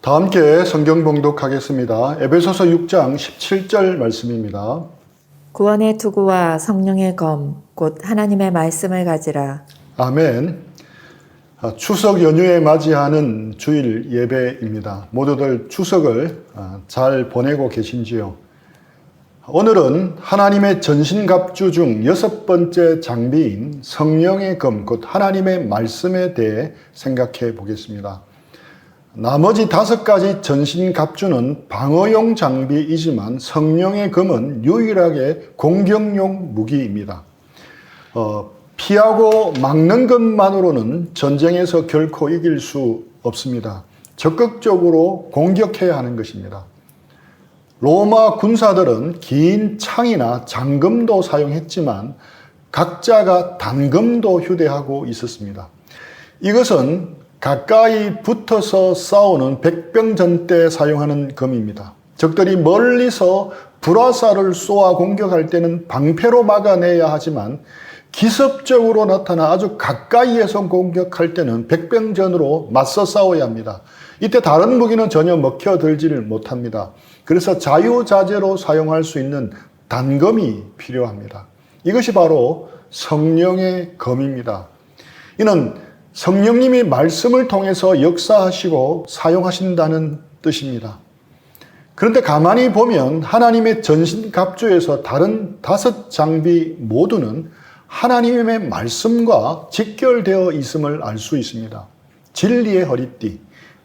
다 함께 성경 봉독하겠습니다. 에베소서 6장 17절 말씀입니다. 구원의 투구와 성령의 검, 곧 하나님의 말씀을 가지라. 아멘. 추석 연휴에 맞이하는 주일 예배입니다. 모두들 추석을 잘 보내고 계신지요? 오늘은 하나님의 전신갑주 중 6번째 장비인 성령의 검, 곧 하나님의 말씀에 대해 생각해 보겠습니다. 나머지 5가지 전신갑주는 방어용 장비이지만 성령의 검은 유일하게 공격용 무기입니다. 피하고 막는 것만으로는 전쟁에서 결코 이길 수 없습니다. 적극적으로 공격해야 하는 것입니다. 로마 군사들은 긴 창이나 장검도 사용했지만 각자가 단검도 휴대하고 있었습니다. 이것은 가까이 붙어서 싸우는 백병전 때 사용하는 검입니다. 적들이 멀리서 불화살을 쏘아 공격할 때는 방패로 막아내야 하지만 기습적으로 나타나 아주 가까이에서 공격할 때는 백병전으로 맞서 싸워야 합니다. 이때 다른 무기는 전혀 먹혀들지를 못합니다. 그래서 자유자재로 사용할 수 있는 단검이 필요합니다. 이것이 바로 성령의 검입니다. 이는 성령님이 말씀을 통해서 역사하시고 사용하신다는 뜻입니다. 그런데 가만히 보면 하나님의 전신갑주에서 다른 5장비 모두는 하나님의 말씀과 직결되어 있음을 알 수 있습니다. 진리의 허리띠,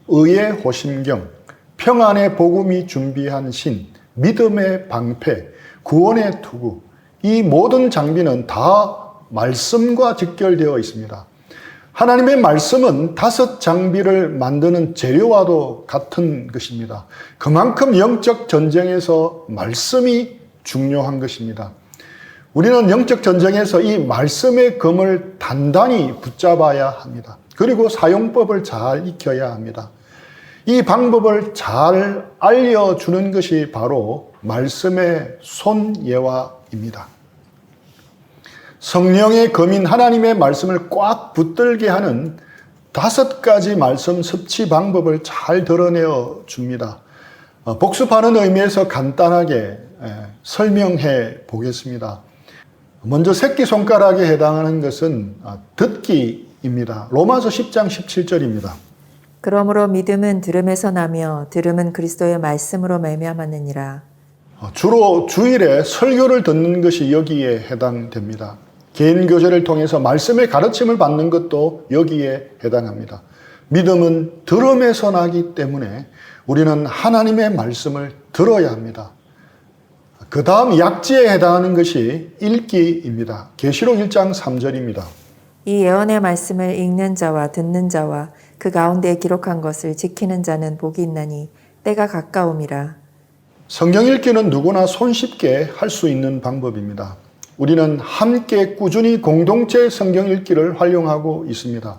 의의 호심경, 평안의 복음이 준비한 신, 믿음의 방패, 구원의 투구, 이 모든 장비는 다 말씀과 직결되어 있습니다. 하나님의 말씀은 5장비를 만드는 재료와도 같은 것입니다. 그만큼 영적 전쟁에서 말씀이 중요한 것입니다. 우리는 영적 전쟁에서 이 말씀의 검을 단단히 붙잡아야 합니다. 그리고 사용법을 잘 익혀야 합니다. 이 방법을 잘 알려주는 것이 바로 말씀의 손예화입니다. 성령의 검인 하나님의 말씀을 꽉 붙들게 하는 5가지 말씀 섭취 방법을 잘 드러내어 줍니다. 복습하는 의미에서 간단하게 설명해 보겠습니다. 먼저 새끼손가락에 해당하는 것은 듣기입니다. 로마서 10장 17절입니다. 그러므로 믿음은 들음에서 나며 들음은 그리스도의 말씀으로 말미암았느니라. 주로 주일에 설교를 듣는 것이 여기에 해당됩니다. 개인 교제를 통해서 말씀의 가르침을 받는 것도 여기에 해당합니다. 믿음은 들음에서 나기 때문에 우리는 하나님의 말씀을 들어야 합니다. 그 다음 약지에 해당하는 것이 읽기입니다. 계시록 1장 3절입니다. 이 예언의 말씀을 읽는 자와 듣는 자와 그 가운데 기록한 것을 지키는 자는 복이 있나니 때가 가까움이라. 성경 읽기는 누구나 손쉽게 할 수 있는 방법입니다. 우리는 함께 꾸준히 공동체 성경 읽기를 활용하고 있습니다.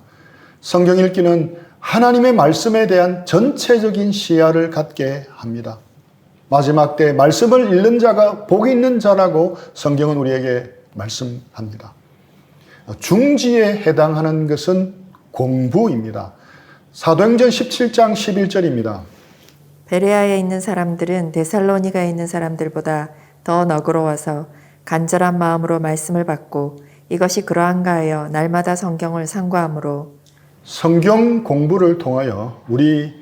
성경 읽기는 하나님의 말씀에 대한 전체적인 시야를 갖게 합니다. 마지막 때 말씀을 읽는 자가 복이 있는 자라고 성경은 우리에게 말씀합니다. 중지에 해당하는 것은 공부입니다. 사도행전 17장 11절입니다. 베레아에 있는 사람들은 데살로니가에 있는 사람들보다 더 너그러워서 간절한 마음으로 말씀을 받고 이것이 그러한가 하여 날마다 성경을 상고하므로. 성경 공부를 통하여 우리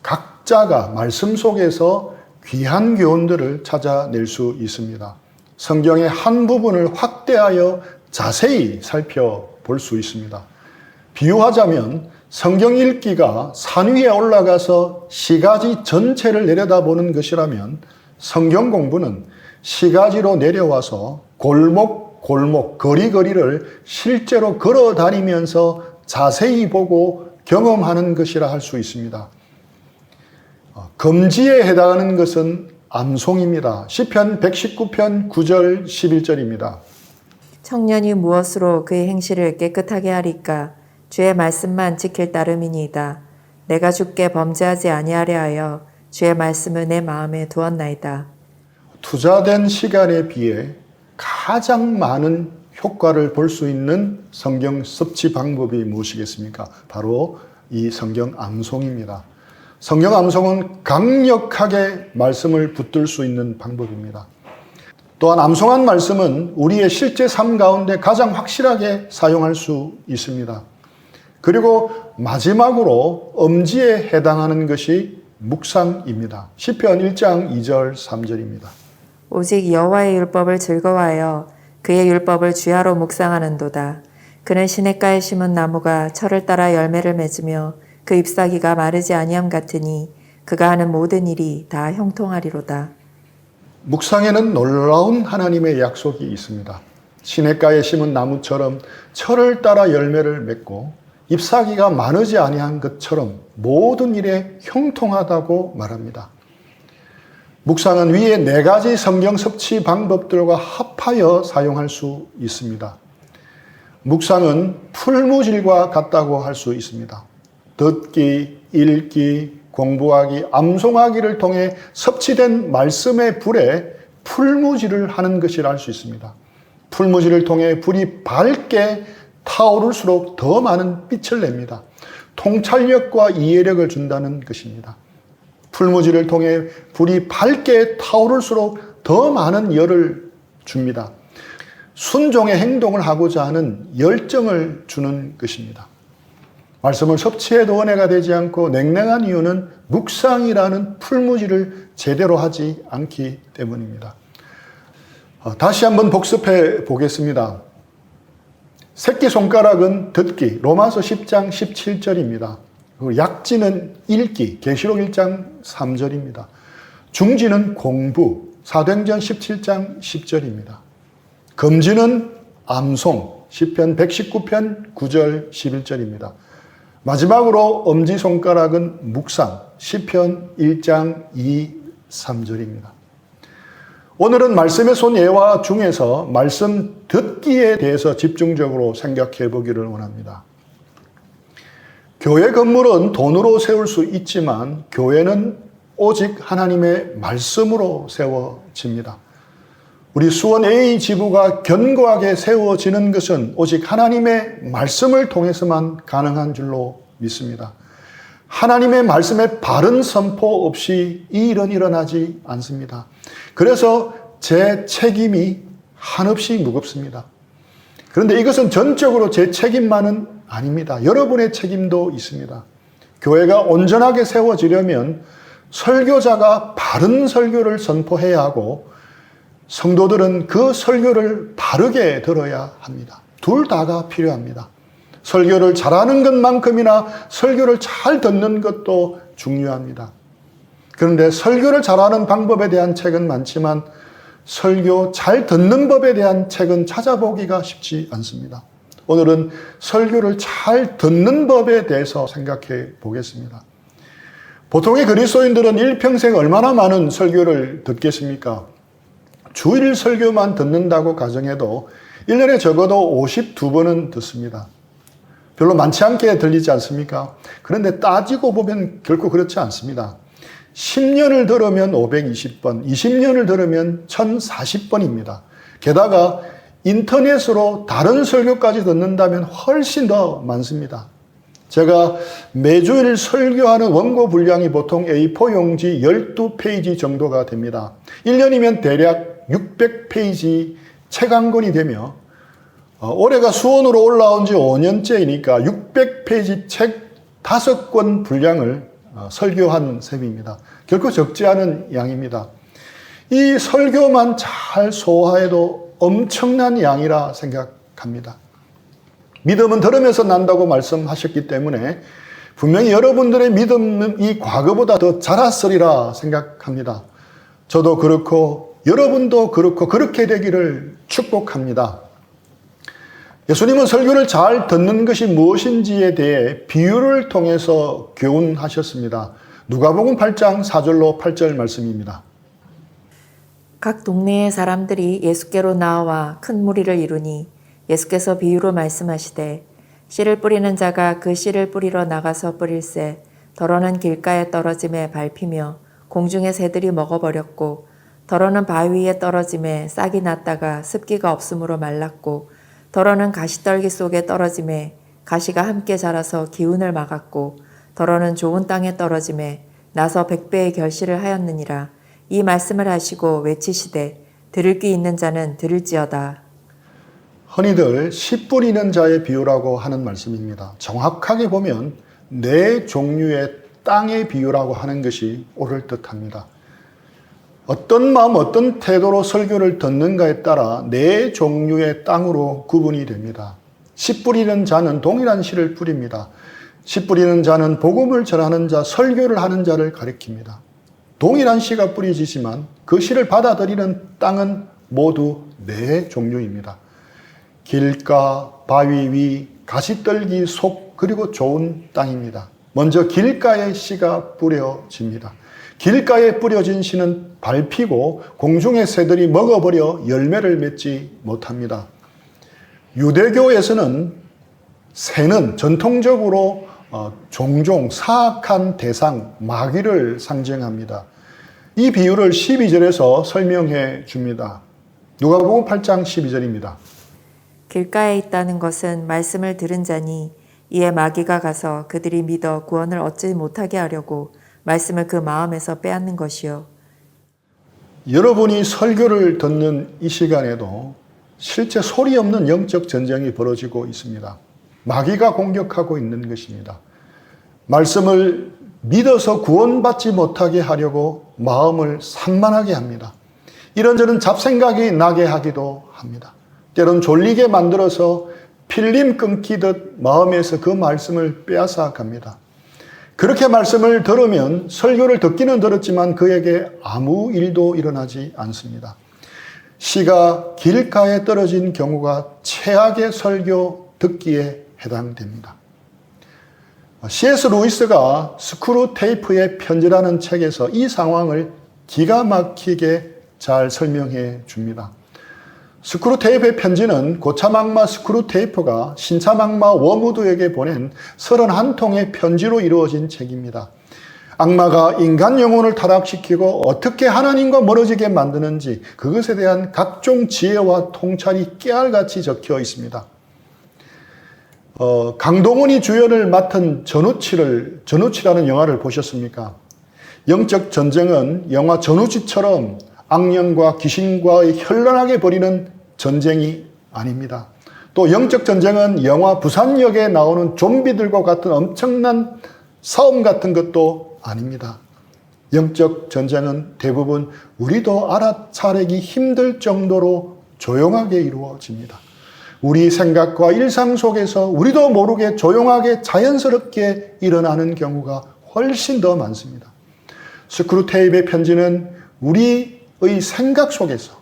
각자가 말씀 속에서 귀한 교훈들을 찾아낼 수 있습니다. 성경의 한 부분을 확대하여 자세히 살펴볼 수 있습니다. 비유하자면 성경 읽기가 산 위에 올라가서 시가지 전체를 내려다보는 것이라면 성경 공부는 시가지로 내려와서 골목, 거리를 실제로 걸어 다니면서 자세히 보고 경험하는 것이라 할 수 있습니다. 금지에 해당하는 것은 암송입니다. 시편 119편 9절 11절입니다. 청년이 무엇으로 그의 행실을 깨끗하게 하리까? 주의 말씀만 지킬 따름이니이다. 내가 주께 범죄하지 아니하려 하여 주의 말씀을 내 마음에 두었나이다. 투자된 시간에 비해 가장 많은 효과를 볼 수 있는 성경 섭취 방법이 무엇이겠습니까? 바로 이 성경 암송입니다. 성경 암송은 강력하게 말씀을 붙들 수 있는 방법입니다. 또한 암송한 말씀은 우리의 실제 삶 가운데 가장 확실하게 사용할 수 있습니다. 그리고 마지막으로 엄지에 해당하는 것이 묵상입니다. 시편 1장 2절 3절입니다. 오직 여호와의 율법을 즐거워하여 그의 율법을 주야로 묵상하는도다. 그는 시냇가에 심은 나무가 철을 따라 열매를 맺으며 그 잎사귀가 마르지 아니함 같으니 그가 하는 모든 일이 다 형통하리로다. 묵상에는 놀라운 하나님의 약속이 있습니다. 시냇가에 심은 나무처럼 철을 따라 열매를 맺고 잎사귀가 마르지 아니한 것처럼 모든 일에 형통하다고 말합니다. 묵상은 위에 4가지 성경 섭취 방법들과 합하여 사용할 수 있습니다. 묵상은 풀무질과 같다고 할 수 있습니다. 듣기, 읽기, 공부하기, 암송하기를 통해 섭취된 말씀의 불에 풀무질을 하는 것이라 할 수 있습니다. 풀무질을 통해 불이 밝게 타오를수록 더 많은 빛을 냅니다. 통찰력과 이해력을 준다는 것입니다. 풀무질을 통해 불이 밝게 타오를수록 더 많은 열을 줍니다. 순종의 행동을 하고자 하는 열정을 주는 것입니다. 말씀을 섭취해도 은혜가 되지 않고 냉랭한 이유는 묵상이라는 풀무질을 제대로 하지 않기 때문입니다. 다시 한번 복습해 보겠습니다. 새끼손가락은 듣기, 로마서 10장 17절입니다. 약지는 읽기, 계시록 1장 3절입니다. 중지는 공부, 사도행전 17장 10절입니다. 금지는 암송, 시편 119편 9절 11절입니다. 마지막으로 엄지손가락은 묵상, 시편 1장 2, 3절입니다. 오늘은 말씀의 손 예와 중에서 말씀 듣기에 대해서 집중적으로 생각해 보기를 원합니다. 교회 건물은 돈으로 세울 수 있지만 교회는 오직 하나님의 말씀으로 세워집니다. 우리 수원 A 지부가 견고하게 세워지는 것은 오직 하나님의 말씀을 통해서만 가능한 줄로 믿습니다. 하나님의 말씀의 바른 선포 없이 이 일은 일어나지 않습니다. 그래서 제 책임이 한없이 무겁습니다. 그런데 이것은 전적으로 제 책임만은 아닙니다. 여러분의 책임도 있습니다. 교회가 온전하게 세워지려면 설교자가 바른 설교를 선포해야 하고 성도들은 그 설교를 바르게 들어야 합니다. 둘 다가 필요합니다. 설교를 잘하는 것만큼이나 설교를 잘 듣는 것도 중요합니다. 그런데 설교를 잘하는 방법에 대한 책은 많지만 설교 잘 듣는 법에 대한 책은 찾아보기가 쉽지 않습니다. 오늘은 설교를 잘 듣는 법에 대해서 생각해 보겠습니다. 보통의 그리스도인들은 일평생 얼마나 많은 설교를 듣겠습니까? 주일 설교만 듣는다고 가정해도 1년에 적어도 52번은 듣습니다. 별로 많지 않게 들리지 않습니까? 그런데 따지고 보면 결코 그렇지 않습니다. 10년을 들으면 520번, 20년을 들으면 1040번입니다. 게다가 인터넷으로 다른 설교까지 듣는다면 훨씬 더 많습니다. 제가 매주일 설교하는 원고 분량이 보통 A4 용지 12페이지 정도가 됩니다. 1년이면 대략 600페이지 책 한 권이 되며 올해가 수원으로 올라온 지 5년째이니까 600페이지 책 5권 분량을 설교한 셈입니다. 결코 적지 않은 양입니다. 이 설교만 잘 소화해도 엄청난 양이라 생각합니다. 믿음은 들으면서 난다고 말씀하셨기 때문에 분명히 여러분들의 믿음이 과거보다 더 자랐으리라 생각합니다. 저도 그렇고 여러분도 그렇고 그렇게 되기를 축복합니다. 예수님은 설교를 잘 듣는 것이 무엇인지에 대해 비유를 통해서 교훈하셨습니다. 누가복음 8장 4절로 8절 말씀입니다. 각 동네의 사람들이 예수께로 나와 큰 무리를 이루니 예수께서 비유로 말씀하시되 씨를 뿌리는 자가 그 씨를 뿌리러 나가서 뿌릴새 더러는 길가에 떨어짐에 밟히며 공중의 새들이 먹어버렸고 더러는 바위 위에 떨어짐에 싹이 났다가 습기가 없으므로 말랐고 더러는 가시떨기 속에 떨어짐에 가시가 함께 자라서 기운을 막았고 더러는 좋은 땅에 떨어짐에 나서 100배의 결실을 하였느니라. 이 말씀을 하시고 외치시되 들을 귀 있는 자는 들을지어다. 흔히들 씨 뿌리는 자의 비유라고 하는 말씀입니다. 정확하게 보면 네 종류의 땅의 비유라고 하는 것이 옳을 듯합니다. 어떤 마음, 어떤 태도로 설교를 듣는가에 따라 네 종류의 땅으로 구분이 됩니다. 씨 뿌리는 자는 동일한 씨를 뿌립니다. 씨 뿌리는 자는 복음을 전하는 자, 설교를 하는 자를 가리킵니다. 동일한 씨가 뿌려지지만 그 씨를 받아들이는 땅은 모두 네 종류입니다. 길가, 바위 위, 가시떨기 속, 그리고 좋은 땅입니다. 먼저 길가에 씨가 뿌려집니다. 길가에 뿌려진 씨는 밟히고 공중의 새들이 먹어버려 열매를 맺지 못합니다. 유대교에서는 새는 전통적으로 종종 사악한 대상, 마귀를 상징합니다. 이 비유를 12절에서 설명해 줍니다. 누가복음 8장 12절입니다. 길가에 있다는 것은 말씀을 들은 자니 이에 마귀가 가서 그들이 믿어 구원을 얻지 못하게 하려고 말씀을 그 마음에서 빼앗는 것이요. 여러분이 설교를 듣는 이 시간에도 실제 소리 없는 영적 전쟁이 벌어지고 있습니다. 마귀가 공격하고 있는 것입니다. 말씀을 믿어서 구원받지 못하게 하려고 마음을 산만하게 합니다. 이런저런 잡생각이 나게 하기도 합니다. 때론 졸리게 만들어서 필름 끊기듯 마음에서 그 말씀을 빼앗아 갑니다. 그렇게 말씀을 들으면 설교를 듣기는 들었지만 그에게 아무 일도 일어나지 않습니다. 씨가 길가에 떨어진 경우가 최악의 설교 듣기에 해당됩니다. C.S. 루이스가 스크루 테이프의 편지라는 책에서 이 상황을 기가 막히게 잘 설명해 줍니다. 스크루 테이프의 편지는 고참악마 스크루 테이프가 신참악마 워무드에게 보낸 31통의 편지로 이루어진 책입니다. 악마가 인간 영혼을 타락시키고 어떻게 하나님과 멀어지게 만드는지 그것에 대한 각종 지혜와 통찰이 깨알같이 적혀 있습니다. 강동원이 주연을 맡은 전우치라는 영화를 보셨습니까? 영적 전쟁은 영화 전우치처럼 악령과 귀신과의 현란하게 벌이는 전쟁이 아닙니다. 또 영적 전쟁은 영화 부산역에 나오는 좀비들과 같은 엄청난 싸움 같은 것도 아닙니다. 영적 전쟁은 대부분 우리도 알아차리기 힘들 정도로 조용하게 이루어집니다. 우리 생각과 일상 속에서 우리도 모르게 조용하게 자연스럽게 일어나는 경우가 훨씬 더 많습니다. 스크루 테이프의 편지는 우리의 생각 속에서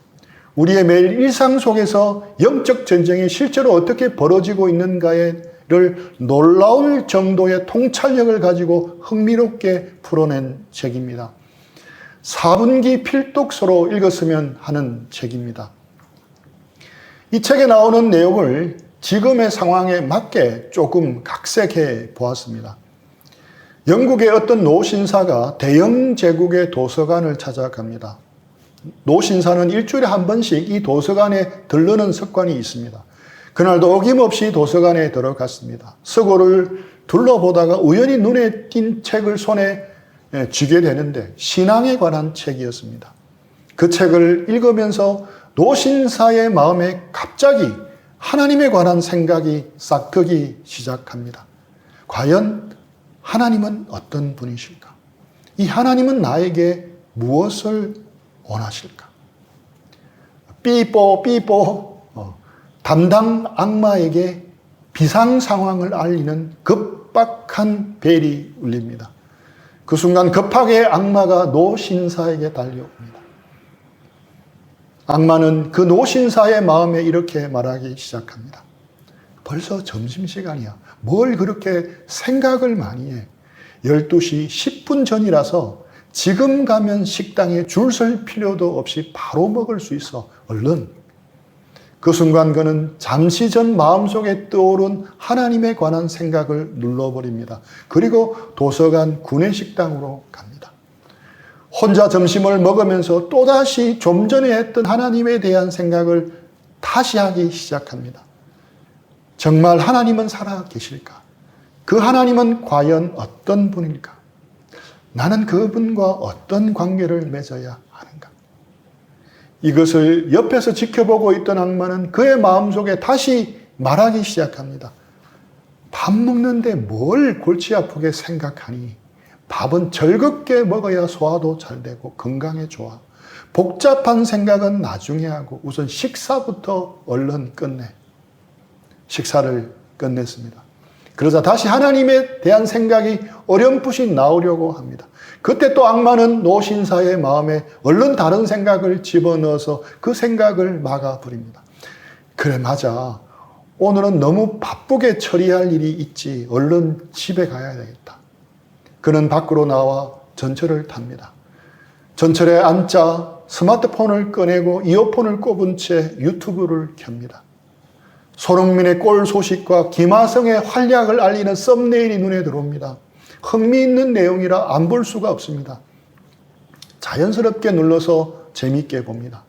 우리의 매일 일상 속에서 영적 전쟁이 실제로 어떻게 벌어지고 있는가를 놀라울 정도의 통찰력을 가지고 흥미롭게 풀어낸 책입니다. 4분기 필독서로 읽었으면 하는 책입니다. 이 책에 나오는 내용을 지금의 상황에 맞게 조금 각색해 보았습니다. 영국의 어떤 노신사가 대영 제국의 도서관을 찾아갑니다. 노신사는 일주일에 한 번씩 이 도서관에 들르는 습관이 있습니다. 그날도 어김없이 도서관에 들어갔습니다. 서고를 둘러보다가 우연히 눈에 띈 책을 손에 쥐게 되는데 신앙에 관한 책이었습니다. 그 책을 읽으면서 노신사의 마음에 갑자기 하나님에 관한 생각이 싹트기 시작합니다. 과연 하나님은 어떤 분이실까? 이 하나님은 나에게 무엇을 원하실까? 삐뽀 담당 악마에게 비상 상황을 알리는 급박한 벨이 울립니다. 그 순간 급하게 악마가 노신사에게 달려옵니다. 악마는 그 노신사의 마음에 이렇게 말하기 시작합니다. 벌써 점심시간이야. 뭘 그렇게 생각을 많이 해? 12시 10분 전이라서 지금 가면 식당에 줄 설 필요도 없이 바로 먹을 수 있어. 얼른. 그 순간 그는 잠시 전 마음속에 떠오른 하나님에 관한 생각을 눌러버립니다. 그리고 도서관 구내식당으로 갑니다. 혼자 점심을 먹으면서 또다시 좀 전에 했던 하나님에 대한 생각을 다시 하기 시작합니다. 정말 하나님은 살아 계실까? 그 하나님은 과연 어떤 분일까? 나는 그분과 어떤 관계를 맺어야 하는가? 이것을 옆에서 지켜보고 있던 악마는 그의 마음속에 다시 말하기 시작합니다. 밥 먹는데 뭘 골치 아프게 생각하니? 밥은 즐겁게 먹어야 소화도 잘 되고 건강에 좋아. 복잡한 생각은 나중에 하고 우선 식사부터 얼른 끝내. 식사를 끝냈습니다. 그러자 다시 하나님에 대한 생각이 어렴풋이 나오려고 합니다. 그때 또 악마는 노신사의 마음에 얼른 다른 생각을 집어넣어서 그 생각을 막아버립니다. 그래, 맞아. 오늘은 너무 바쁘게 처리할 일이 있지. 얼른 집에 가야 되겠다. 그는 밖으로 나와 전철을 탑니다. 전철에 앉자 스마트폰을 꺼내고 이어폰을 꼽은 채 유튜브를 켭니다. 손흥민의 골 소식과 김하성의 활약을 알리는 썸네일이 눈에 들어옵니다. 흥미있는 내용이라 안 볼 수가 없습니다. 자연스럽게 눌러서 재미있게 봅니다.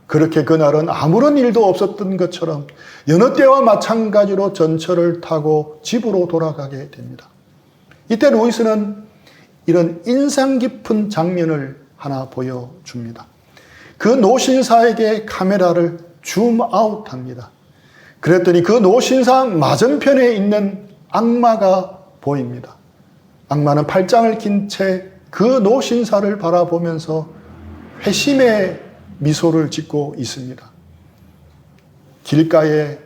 그렇게 그날은 아무런 일도 없었던 것처럼 여느 때와 마찬가지로 전철을 타고 집으로 돌아가게 됩니다. 이때 루이스는 이런 인상 깊은 장면을 하나 보여줍니다. 그 노신사에게 카메라를 줌아웃합니다. 그랬더니 그 노신사 맞은편에 있는 악마가 보입니다. 악마는 팔짱을 낀 채 그 노신사를 바라보면서 회심의 미소를 짓고 있습니다. 길가에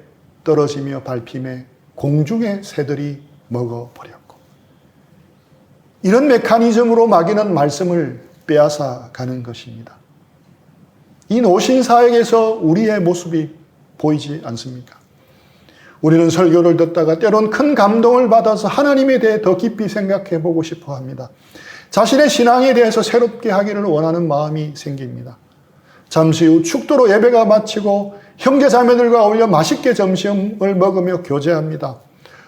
떨어지며 밟힘에 공중의 새들이 먹어버렸고, 이런 메커니즘으로 마귀는 말씀을 빼앗아 가는 것입니다. 이 노신사에게서 우리의 모습이 보이지 않습니까? 우리는 설교를 듣다가 때론 큰 감동을 받아서 하나님에 대해 더 깊이 생각해 보고 싶어 합니다. 자신의 신앙에 대해서 새롭게 하기를 원하는 마음이 생깁니다. 잠시 후 축도로 예배가 마치고 형제 자매들과 어울려 맛있게 점심을 먹으며 교제합니다.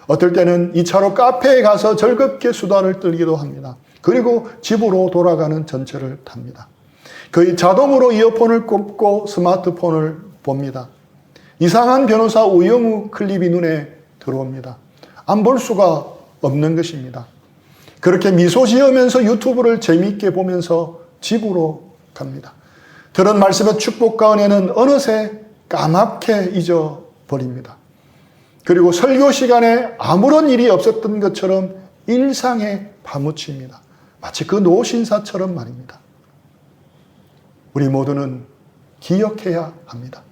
어떨 때는 2차로 카페에 가서 즐겁게 수다를 떨기도 합니다. 그리고 집으로 돌아가는 전철을 탑니다. 거의 자동으로 이어폰을 꼽고 스마트폰을 봅니다. 이상한 변호사 우영우 클립이 눈에 들어옵니다. 안 볼 수가 없는 것입니다. 그렇게 미소 지으면서 유튜브를 재미있게 보면서 집으로 갑니다. 들은 말씀의 축복과 은혜는 어느새 까맣게 잊어버립니다. 그리고 설교 시간에 아무런 일이 없었던 것처럼 일상에 파묻힙니다. 마치 그 노신사처럼 말입니다. 우리 모두는 기억해야 합니다.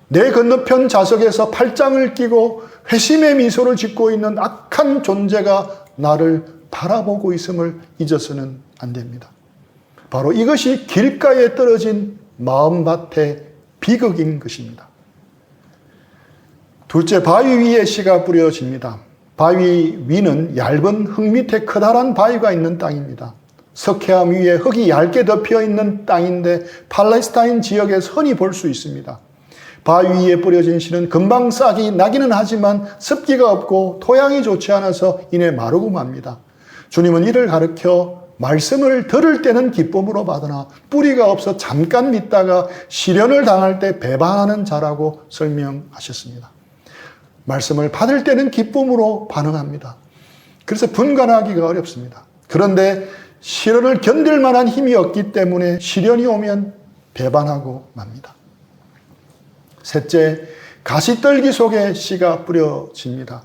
내 건너편 좌석에서 팔짱을 끼고 회심의 미소를 짓고 있는 악한 존재가 나를 바라보고 있음을 잊어서는 안 됩니다. 바로 이것이 길가에 떨어진 마음밭의 비극인 것입니다. 둘째, 바위 위에 씨가 뿌려집니다. 바위 위는 얇은 흙 밑에 커다란 바위가 있는 땅입니다. 석회암 위에 흙이 얇게 덮여 있는 땅인데 팔레스타인 지역에서 흔히 볼 수 있습니다. 바위 위에 뿌려진 씨는 금방 싹이 나기는 하지만 습기가 없고 토양이 좋지 않아서 이내 마르고 맙니다. 주님은 이를 가르쳐 말씀을 들을 때는 기쁨으로 받으나 뿌리가 없어 잠깐 믿다가 시련을 당할 때 배반하는 자라고 설명하셨습니다. 말씀을 받을 때는 기쁨으로 반응합니다. 그래서 분간하기가 어렵습니다. 그런데 시련을 견딜 만한 힘이 없기 때문에 시련이 오면 배반하고 맙니다. 셋째, 가시떨기 속에 씨가 뿌려집니다.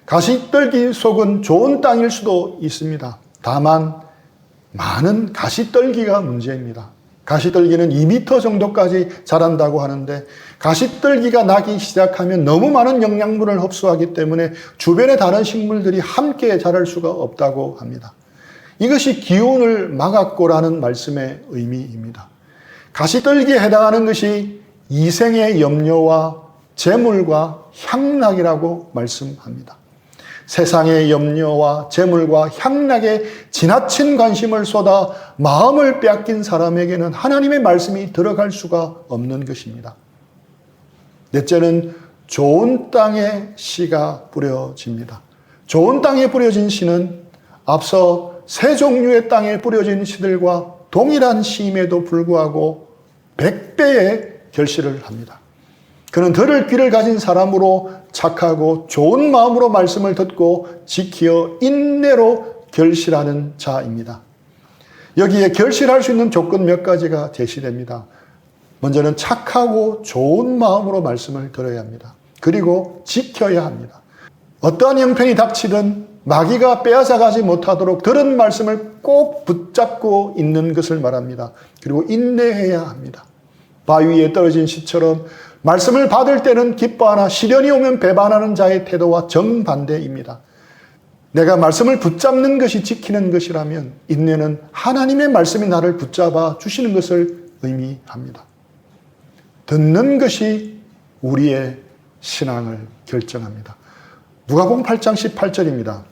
가시떨기 속은 좋은 땅일 수도 있습니다. 다만 많은 가시떨기가 문제입니다. 가시떨기는 2m 정도까지 자란다고 하는데 가시떨기가 나기 시작하면 너무 많은 영양분을 흡수하기 때문에 주변의 다른 식물들이 함께 자랄 수가 없다고 합니다. 이것이 기운을 막았고라는 말씀의 의미입니다. 가시떨기에 해당하는 것이 이생의 염려와 재물과 향락이라고 말씀합니다. 세상의 염려와 재물과 향락에 지나친 관심을 쏟아 마음을 빼앗긴 사람에게는 하나님의 말씀이 들어갈 수가 없는 것입니다. 넷째는 좋은 땅에 씨가 뿌려집니다. 좋은 땅에 뿌려진 씨는 앞서 세 종류의 땅에 뿌려진 씨들과 동일한 씨임에도 불구하고 100배의 결실을 합니다. 그는 들을 귀를 가진 사람으로 착하고 좋은 마음으로 말씀을 듣고 지키어 인내로 결실하는 자입니다. 여기에 결실할 수 있는 조건 몇 가지가 제시됩니다. 먼저는 착하고 좋은 마음으로 말씀을 들어야 합니다. 그리고 지켜야 합니다. 어떠한 형편이 닥치든 마귀가 빼앗아가지 못하도록 들은 말씀을 꼭 붙잡고 있는 것을 말합니다. 그리고 인내해야 합니다. 바위 위에 떨어진 씨처럼 말씀을 받을 때는 기뻐하나 시련이 오면 배반하는 자의 태도와 정반대입니다. 내가 말씀을 붙잡는 것이 지키는 것이라면 인내는 하나님의 말씀이 나를 붙잡아 주시는 것을 의미합니다. 듣는 것이 우리의 신앙을 결정합니다. 누가복음 8장 18절입니다.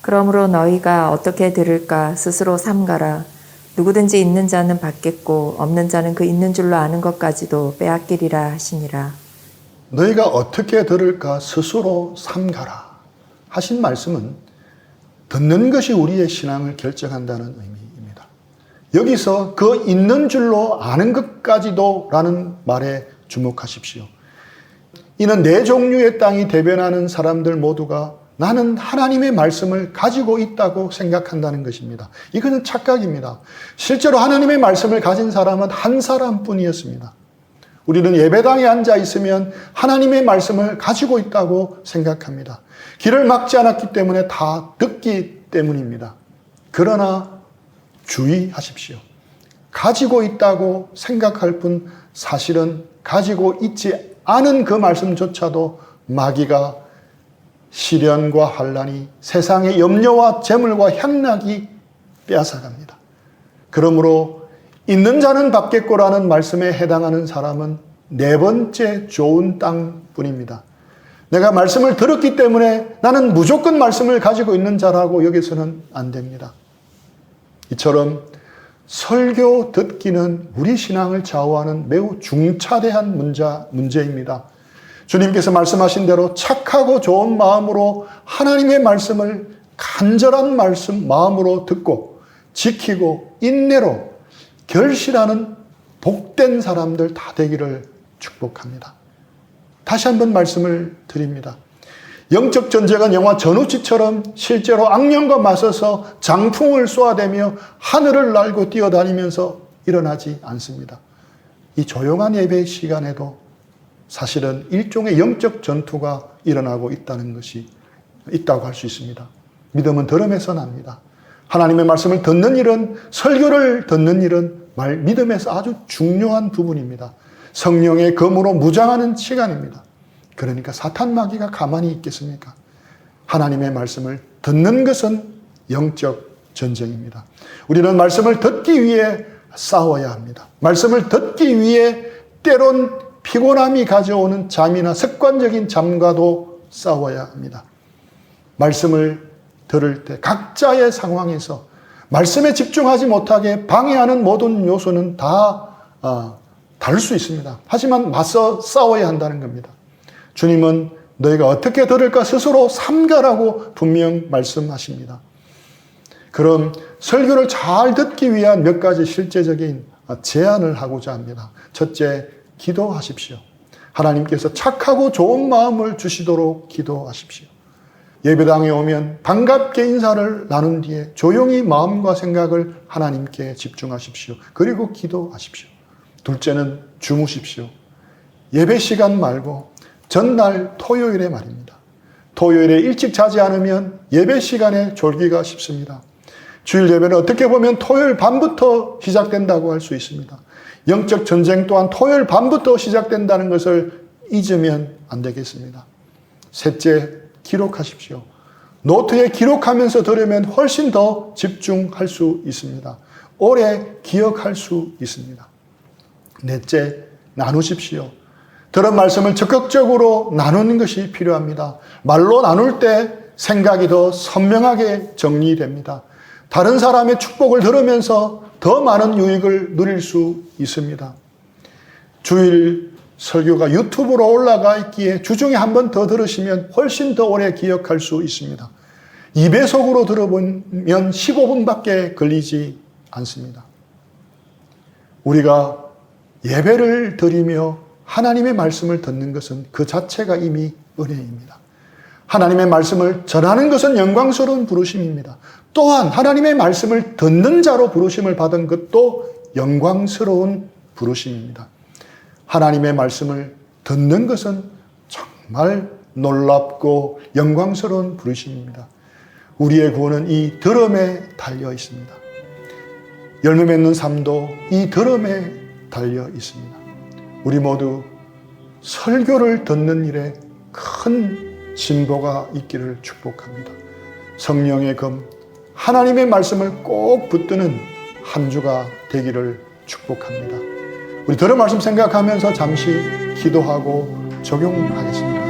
그러므로 너희가 어떻게 들을까 스스로 삼가라. 누구든지 있는 자는 받겠고 없는 자는 그 있는 줄로 아는 것까지도 빼앗기리라 하시니라. 너희가 어떻게 들을까 스스로 삼가라 하신 말씀은 듣는 것이 우리의 신앙을 결정한다는 의미입니다. 여기서 그 있는 줄로 아는 것까지도 라는 말에 주목하십시오. 이는 네 종류의 땅이 대변하는 사람들 모두가 나는 하나님의 말씀을 가지고 있다고 생각한다는 것입니다. 이것은 착각입니다. 실제로 하나님의 말씀을 가진 사람은 한 사람뿐이었습니다. 우리는 예배당에 앉아 있으면 하나님의 말씀을 가지고 있다고 생각합니다. 길을 막지 않았기 때문에 다 듣기 때문입니다. 그러나 주의하십시오. 가지고 있다고 생각할 뿐 사실은 가지고 있지 않은 그 말씀조차도 마귀가 시련과 환난이 세상의 염려와 재물과 향락이 빼앗아갑니다. 그러므로 있는 자는 받겠고라는 말씀에 해당하는 사람은 네 번째 좋은 땅뿐입니다. 내가 말씀을 들었기 때문에 나는 무조건 말씀을 가지고 있는 자라고 여기서는 안 됩니다. 이처럼 설교 듣기는 우리 신앙을 좌우하는 매우 중차대한 문제입니다. 주님께서 말씀하신 대로 착하고 좋은 마음으로 하나님의 말씀을 간절한 마음으로 듣고 지키고 인내로 결실하는 복된 사람들 다 되기를 축복합니다. 다시 한번 말씀을 드립니다. 영적 전쟁은 영화 전우치처럼 실제로 악령과 맞서서 장풍을 쏘아대며 하늘을 날고 뛰어다니면서 일어나지 않습니다. 이 조용한 예배 시간에도 사실은 일종의 영적 전투가 일어나고 있다고 할 수 있습니다. 믿음은 들음에서 납니다. 하나님의 말씀을 듣는 일은, 설교를 듣는 일은 믿음에서 아주 중요한 부분입니다. 성령의 검으로 무장하는 시간입니다. 그러니까 사탄 마귀가 가만히 있겠습니까? 하나님의 말씀을 듣는 것은 영적 전쟁입니다. 우리는 말씀을 듣기 위해 싸워야 합니다. 말씀을 듣기 위해 때론 피곤함이 가져오는 잠이나 습관적인 잠과도 싸워야 합니다. 말씀을 들을 때 각자의 상황에서 말씀에 집중하지 못하게 방해하는 모든 요소는 다 다를 수 있습니다. 하지만 맞서 싸워야 한다는 겁니다. 주님은 너희가 어떻게 들을까 스스로 삼가라고 분명 말씀하십니다. 그럼 설교를 잘 듣기 위한 몇 가지 실제적인 제안을 하고자 합니다. 첫째, 기도하십시오. 하나님께서 착하고 좋은 마음을 주시도록 기도하십시오. 예배당에 오면 반갑게 인사를 나눈 뒤에 조용히 마음과 생각을 하나님께 집중하십시오. 그리고 기도하십시오. 둘째는 주무십시오. 예배 시간 말고 전날 토요일에 말입니다. 토요일에 일찍 자지 않으면 예배 시간에 졸기가 쉽습니다. 주일 예배는 어떻게 보면 토요일 밤부터 시작된다고 할 수 있습니다. 영적 전쟁 또한 토요일 밤부터 시작된다는 것을 잊으면 안 되겠습니다. 셋째, 기록하십시오. 노트에 기록하면서 들으면 훨씬 더 집중할 수 있습니다. 오래 기억할 수 있습니다. 넷째, 나누십시오. 들은 말씀을 적극적으로 나누는 것이 필요합니다. 말로 나눌 때 생각이 더 선명하게 정리됩니다. 다른 사람의 축복을 들으면서 더 많은 유익을 누릴 수 있습니다. 주일 설교가 유튜브로 올라가 있기에 주중에 한 번 더 들으시면 훨씬 더 오래 기억할 수 있습니다. 2배속으로 들어보면 15분밖에 걸리지 않습니다. 우리가 예배를 드리며 하나님의 말씀을 듣는 것은 그 자체가 이미 은혜입니다. 하나님의 말씀을 전하는 것은 영광스러운 부르심입니다. 또한 하나님의 말씀을 듣는 자로 부르심을 받은 것도 영광스러운 부르심입니다. 하나님의 말씀을 듣는 것은 정말 놀랍고 영광스러운 부르심입니다. 우리의 구원은 이 들음에 달려 있습니다. 열매 맺는 삶도 이 들음에 달려 있습니다. 우리 모두 설교를 듣는 일에 큰 진보가 있기를 축복합니다. 성령의 검, 하나님의 말씀을 꼭 붙드는 한 주가 되기를 축복합니다. 우리 들은 말씀 생각하면서 잠시 기도하고 적용하겠습니다.